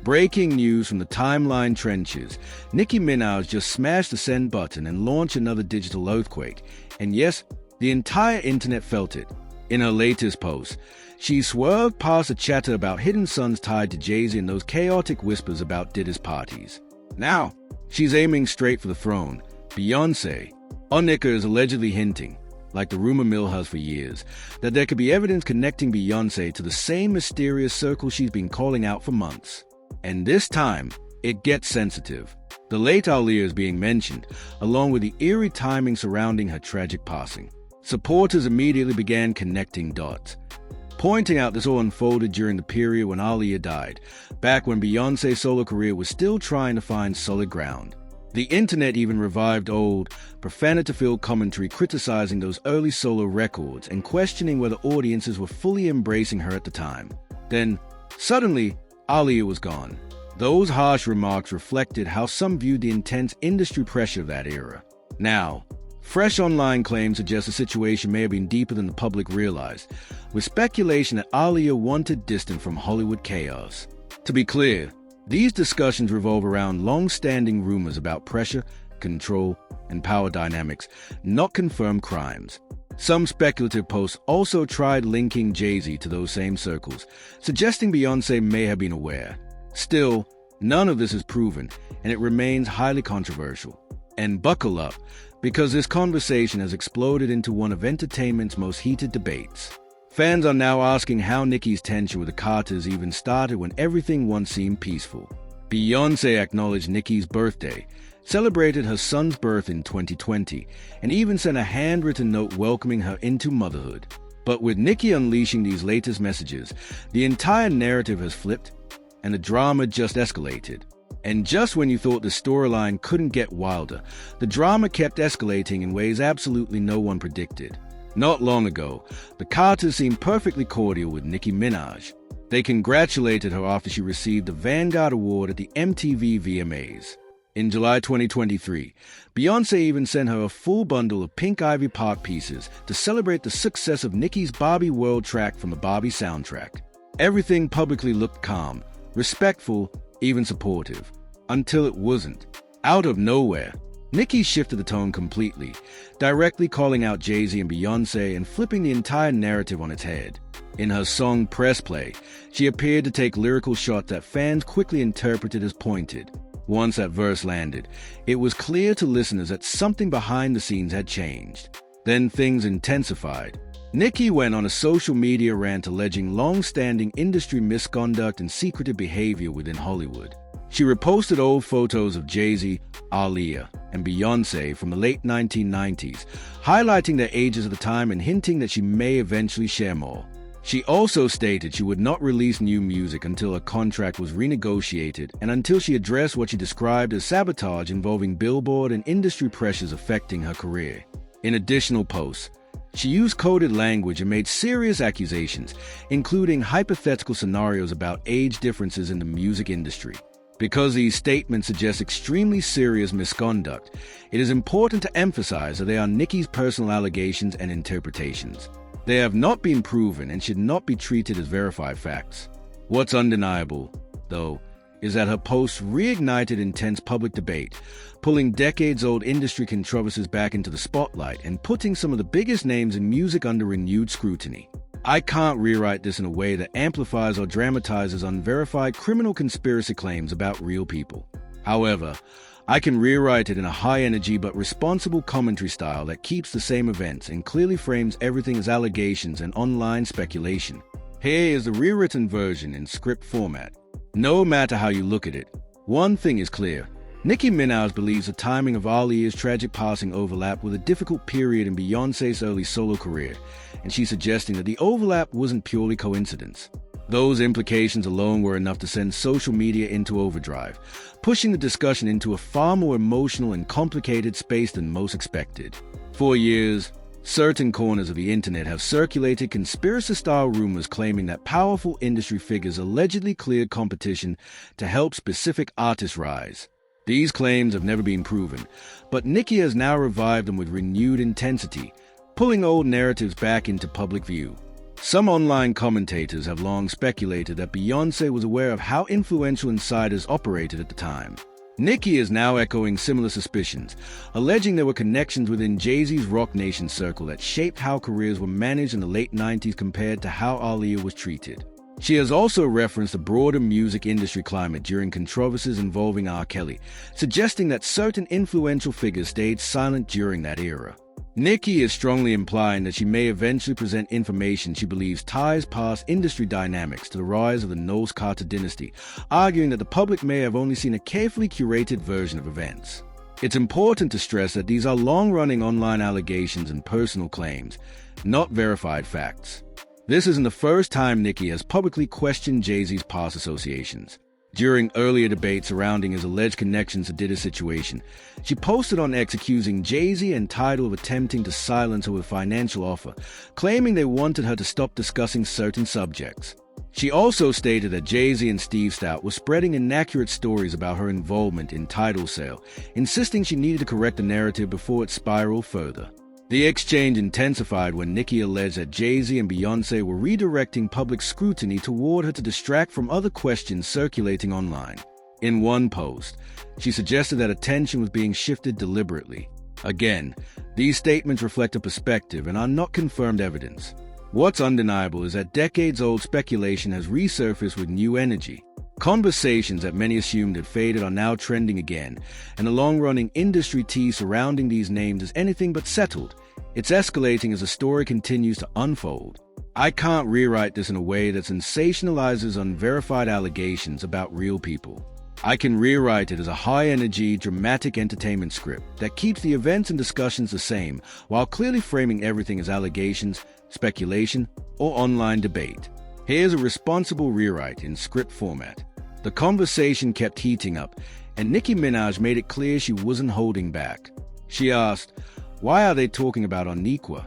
Breaking news from the timeline trenches. Nicki Minaj just smashed the send button and launched another digital earthquake. And yes, the entire internet felt it. In her latest post, she swerved past the chatter about hidden sons tied to Jay-Z and those chaotic whispers about Diddy's parties. Now, she's aiming straight for the throne. Beyoncé. Nicki is allegedly hinting, like the rumor mill has for years, that there could be evidence connecting Beyoncé to the same mysterious circle she's been calling out for months. And this time, it gets sensitive. The late Aaliyah is being mentioned, along with the eerie timing surrounding her tragic passing. Supporters immediately began connecting dots, pointing out this all unfolded during the period when Aaliyah died, back when Beyoncé's solo career was still trying to find solid ground. The internet even revived old, profanity-filled commentary criticizing those early solo records and questioning whether audiences were fully embracing her at the time. Then, suddenly, Aaliyah was gone. Those harsh remarks reflected how some viewed the intense industry pressure of that era. Now, fresh online claims suggest the situation may have been deeper than the public realized, with speculation that Aaliyah wanted distant from Hollywood chaos. To be clear, these discussions revolve around long-standing rumors about pressure, control, and power dynamics, not confirmed crimes. Some speculative posts also tried linking Jay-Z to those same circles, suggesting Beyoncé may have been aware. Still, none of this is proven, and it remains highly controversial. And buckle up, because this conversation has exploded into one of entertainment's most heated debates. Fans are now asking how Nicki's tension with the Carters even started when everything once seemed peaceful. Beyoncé acknowledged Nicki's birthday, celebrated her son's birth in 2020, and even sent a handwritten note welcoming her into motherhood. But with Nicki unleashing these latest messages, the entire narrative has flipped, and the drama just escalated. And just when you thought the storyline couldn't get wilder, the drama kept escalating in ways absolutely no one predicted. Not long ago, the Carters seemed perfectly cordial with Nicki Minaj. They congratulated her after she received the Vanguard Award at the MTV VMAs. In July 2023, Beyoncé even sent her a full bundle of Pink Ivy Park pieces to celebrate the success of Nicki's Barbie World track from the Barbie soundtrack. Everything publicly looked calm, respectful, even supportive. Until it wasn't. Out of nowhere, Nicki shifted the tone completely, directly calling out Jay-Z and Beyoncé and flipping the entire narrative on its head. In her song Press Play, she appeared to take lyrical shots that fans quickly interpreted as pointed. Once that verse landed, it was clear to listeners that something behind the scenes had changed. Then things intensified. Nicki went on a social media rant alleging long-standing industry misconduct and secretive behavior within Hollywood. She reposted old photos of Jay-Z, Aaliyah, and Beyoncé from the late 1990s, highlighting their ages at the time and hinting that she may eventually share more. She also stated she would not release new music until her contract was renegotiated and until she addressed what she described as sabotage involving Billboard and industry pressures affecting her career. In additional posts, she used coded language and made serious accusations, including hypothetical scenarios about age differences in the music industry. Because these statements suggest extremely serious misconduct, it is important to emphasize that they are Nicki's personal allegations and interpretations. They have not been proven and should not be treated as verified facts. What's undeniable, though, is that her posts reignited intense public debate, pulling decades-old industry controversies back into the spotlight and putting some of the biggest names in music under renewed scrutiny. I can't rewrite this in a way that amplifies or dramatizes unverified criminal conspiracy claims about real people. However, I can rewrite it in a high-energy but responsible commentary style that keeps the same events and clearly frames everything as allegations and online speculation. Here is the rewritten version in script format. No matter how you look at it, one thing is clear. Nicki Minaj believes the timing of Aaliyah's tragic passing overlapped with a difficult period in Beyoncé's early solo career, and she's suggesting that the overlap wasn't purely coincidence. Those implications alone were enough to send social media into overdrive, pushing the discussion into a far more emotional and complicated space than most expected. For years, certain corners of the internet have circulated conspiracy-style rumors claiming that powerful industry figures allegedly cleared competition to help specific artists rise. These claims have never been proven, but Nicki has now revived them with renewed intensity, pulling old narratives back into public view. Some online commentators have long speculated that Beyoncé was aware of how influential insiders operated at the time. Nicki is now echoing similar suspicions, alleging there were connections within Jay-Z's Roc Nation circle that shaped how careers were managed in the late 90s compared to how Aaliyah was treated. She has also referenced the broader music industry climate during controversies involving R. Kelly, suggesting that certain influential figures stayed silent during that era. Nicki is strongly implying that she may eventually present information she believes ties past industry dynamics to the rise of the Knowles Carter dynasty, arguing that the public may have only seen a carefully curated version of events. It's important to stress that these are long-running online allegations and personal claims, not verified facts. This isn't the first time Nicki has publicly questioned Jay-Z's past associations. During earlier debates surrounding his alleged connections to Diddy's situation, she posted on X accusing Jay-Z and Tidal of attempting to silence her with financial offer, claiming they wanted her to stop discussing certain subjects. She also stated that Jay-Z and Steve Stout were spreading inaccurate stories about her involvement in Tidal's sale, insisting she needed to correct the narrative before it spiraled further. The exchange intensified when Nicki alleged that Jay-Z and Beyoncé were redirecting public scrutiny toward her to distract from other questions circulating online. In one post, she suggested that attention was being shifted deliberately. Again, these statements reflect a perspective and are not confirmed evidence. What's undeniable is that decades-old speculation has resurfaced with new energy. Conversations that many assumed had faded are now trending again, and the long-running industry tea surrounding these names is anything but settled. It's escalating as the story continues to unfold. I can't rewrite this in a way that sensationalizes unverified allegations about real people. I can rewrite it as a high-energy, dramatic entertainment script that keeps the events and discussions the same, while clearly framing everything as allegations, speculation, or online debate. Here's a responsible rewrite in script format. The conversation kept heating up, and Nicki Minaj made it clear she wasn't holding back. She asked, "Why are they talking about Oniqua?"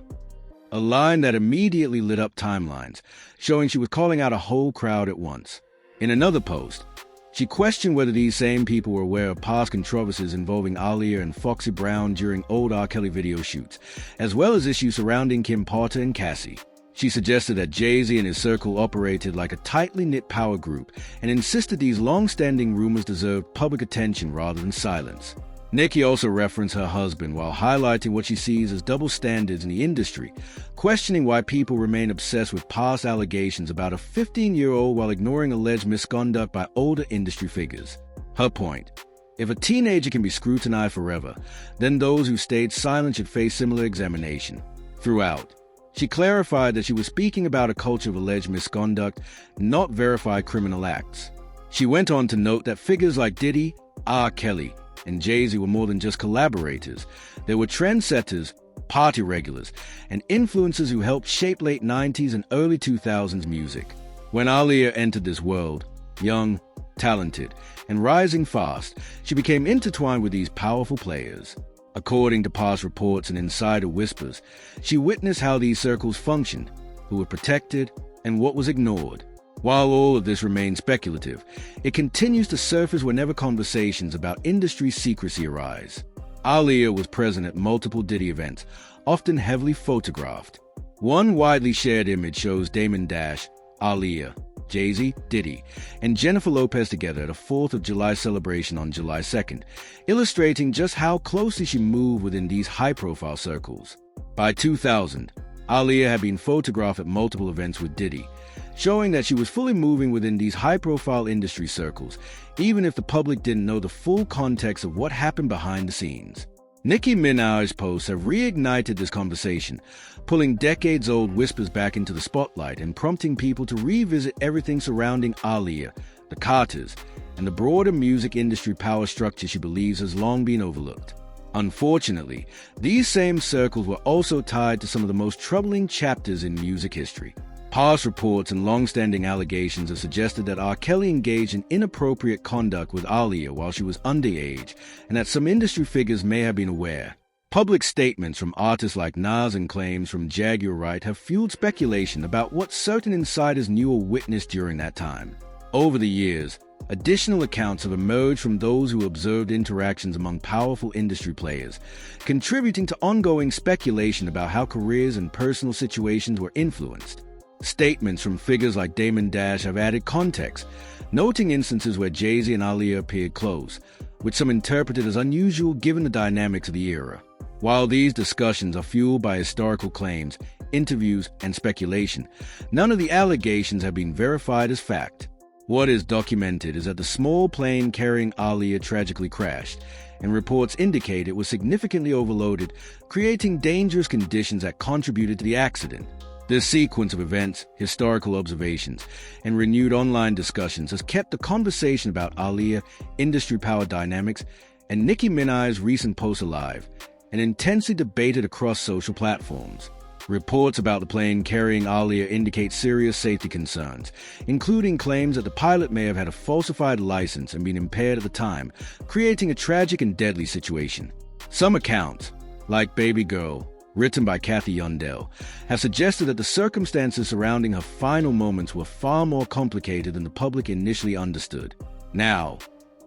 A line that immediately lit up timelines, showing she was calling out a whole crowd at once. In another post, she questioned whether these same people were aware of past controversies involving Aaliyah and Foxy Brown during old R. Kelly video shoots, as well as issues surrounding Kim Porter and Cassie. She suggested that Jay-Z and his circle operated like a tightly knit power group and insisted these long-standing rumors deserved public attention rather than silence. Nicki also referenced her husband while highlighting what she sees as double standards in the industry, questioning why people remain obsessed with past allegations about a 15-year-old while ignoring alleged misconduct by older industry figures. Her point: if a teenager can be scrutinized forever, then those who stayed silent should face similar examination. Throughout, she clarified that she was speaking about a culture of alleged misconduct, not verified criminal acts. She went on to note that figures like Diddy, R. Kelly, and Jay-Z were more than just collaborators. They were trendsetters, party regulars, and influencers who helped shape late 90s and early 2000s music. When Aaliyah entered this world, young, talented, and rising fast, she became intertwined with these powerful players. According to past reports and insider whispers, she witnessed how these circles functioned, who were protected, and what was ignored. While all of this remains speculative, it continues to surface whenever conversations about industry secrecy arise. Aaliyah was present at multiple Diddy events, often heavily photographed. One widely shared image shows Damon Dash, Aaliyah, Jay-Z, Diddy, and Jennifer Lopez together at a 4th of July celebration on July 2nd, illustrating just how closely she moved within these high-profile circles. By 2000, Aaliyah had been photographed at multiple events with Diddy, showing that she was fully moving within these high-profile industry circles, even if the public didn't know the full context of what happened behind the scenes. Nicki Minaj's posts have reignited this conversation, pulling decades-old whispers back into the spotlight and prompting people to revisit everything surrounding Aaliyah, the Carters, and the broader music industry power structure she believes has long been overlooked. Unfortunately, these same circles were also tied to some of the most troubling chapters in music history. Past reports and long-standing allegations have suggested that R. Kelly engaged in inappropriate conduct with Aaliyah while she was underage, and that some industry figures may have been aware. Public statements from artists like Nas and claims from Jaguar Wright have fueled speculation about what certain insiders knew or witnessed during that time. Over the years, additional accounts have emerged from those who observed interactions among powerful industry players, contributing to ongoing speculation about how careers and personal situations were influenced. Statements from figures like Damon Dash have added context, noting instances where Jay-Z and Aaliyah appeared close, which some interpreted as unusual given the dynamics of the era. While these discussions are fueled by historical claims, interviews, and speculation, none of the allegations have been verified as fact. What is documented is that the small plane carrying Aaliyah tragically crashed, and reports indicate it was significantly overloaded, creating dangerous conditions that contributed to the accident. This sequence of events, historical observations, and renewed online discussions has kept the conversation about Aaliyah, industry power dynamics, and Nicki Minaj's recent post alive, and intensely debated across social platforms. Reports about the plane carrying Aaliyah indicate serious safety concerns, including claims that the pilot may have had a falsified license and been impaired at the time, creating a tragic and deadly situation. Some accounts, like Baby Girl, written by Kathy Yondell, have suggested that the circumstances surrounding her final moments were far more complicated than the public initially understood. Now,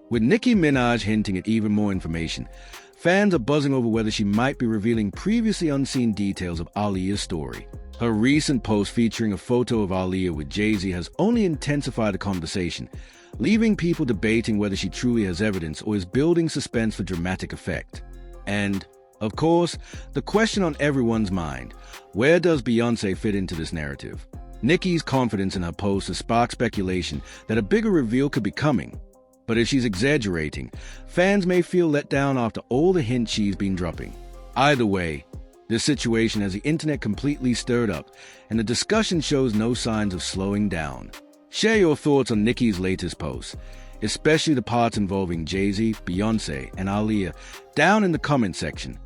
with Nicki Minaj hinting at even more information, fans are buzzing over whether she might be revealing previously unseen details of Aaliyah's story. Her recent post featuring a photo of Aaliyah with Jay-Z has only intensified the conversation, leaving people debating whether she truly has evidence or is building suspense for dramatic effect. And, of course, the question on everyone's mind: where does Beyoncé fit into this narrative? Nicki's confidence in her post has sparked speculation that a bigger reveal could be coming. But if she's exaggerating, fans may feel let down after all the hints she's been dropping. Either way, this situation has the internet completely stirred up, and the discussion shows no signs of slowing down. Share your thoughts on Nicki's latest posts, especially the parts involving Jay-Z, Beyoncé, and Aaliyah, down in the comment section.